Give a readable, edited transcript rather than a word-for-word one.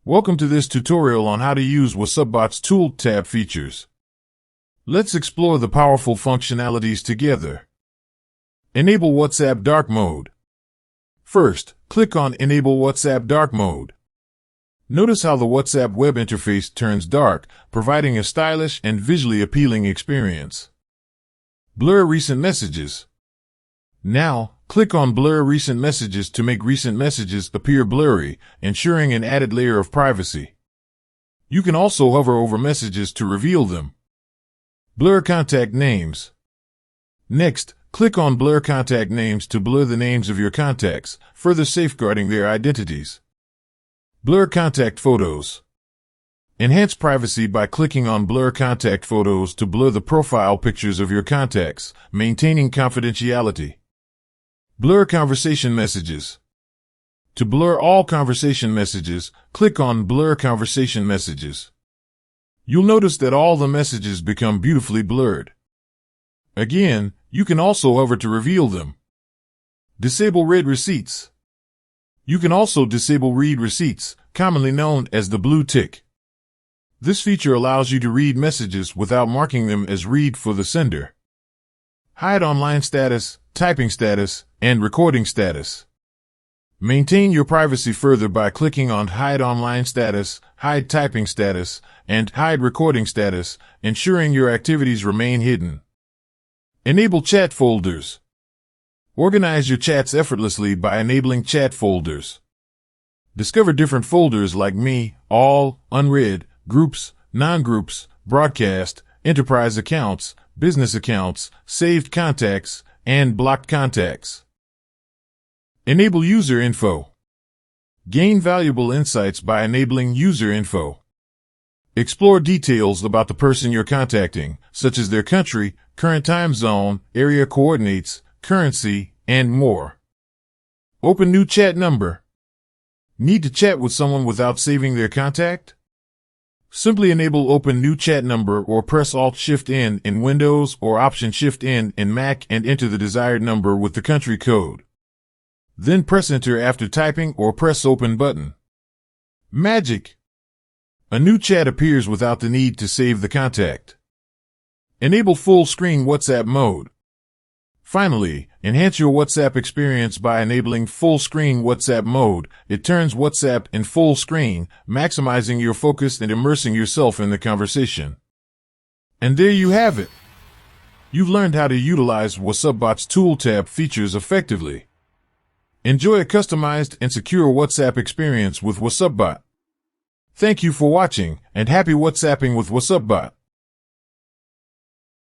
Welcome to this tutorial on how to use WassupBot's Tool tab features. Let's explore the powerful functionalities together. Enable WhatsApp Dark Mode. First, click on Enable WhatsApp Dark Mode. Notice how the WhatsApp web interface turns dark, providing a stylish and visually appealing experience. Blur recent messages. Now, click on Blur Recent Messages to make recent messages appear blurry, ensuring an added layer of privacy. You can also hover over messages to reveal them. Blur Contact Names. Next, click on Blur Contact Names to blur the names of your contacts, further safeguarding their identities. Blur Contact Photos. Enhance privacy by clicking on Blur Contact Photos to blur the profile pictures of your contacts, maintaining confidentiality. Blur Conversation Messages. To blur all conversation messages, click on Blur Conversation Messages. You'll notice that all the messages become beautifully blurred. Again, you can also hover to reveal them. Disable Read Receipts. You can also disable Read Receipts, commonly known as the blue tick. This feature allows you to read messages without marking them as read for the sender. Hide online status, typing status, and recording status. Maintain your privacy further by clicking on Hide Online Status, Hide Typing Status, and Hide Recording Status, ensuring your activities remain hidden. Enable Chat Folders. Organize your chats effortlessly by enabling chat folders. Discover different folders like Me, All, Unread, Groups, Non-Groups, Broadcast, Enterprise Accounts, Business Accounts, Saved Contacts, and Blocked Contacts. Enable User Info. Gain valuable insights by enabling User Info. Explore details about the person you're contacting, such as their country, current time zone, area coordinates, currency, and more. Open new chat number. Need to chat with someone without saving their contact? Simply enable Open New Chat Number or press Alt-Shift-N in Windows or Option-Shift-N in Mac and enter the desired number with the country code. Then press Enter after typing or press Open button. Magic! A new chat appears without the need to save the contact. Enable Full Screen WhatsApp Mode. Finally, enhance your WhatsApp experience by enabling Full Screen WhatsApp Mode. It turns WhatsApp in full screen, maximizing your focus and immersing yourself in the conversation. And there you have it. You've learned how to utilize WassupBot's Tool tab features effectively. Enjoy a customized and secure WhatsApp experience with WassupBot. Thank you for watching, and happy WhatsApping with WassupBot.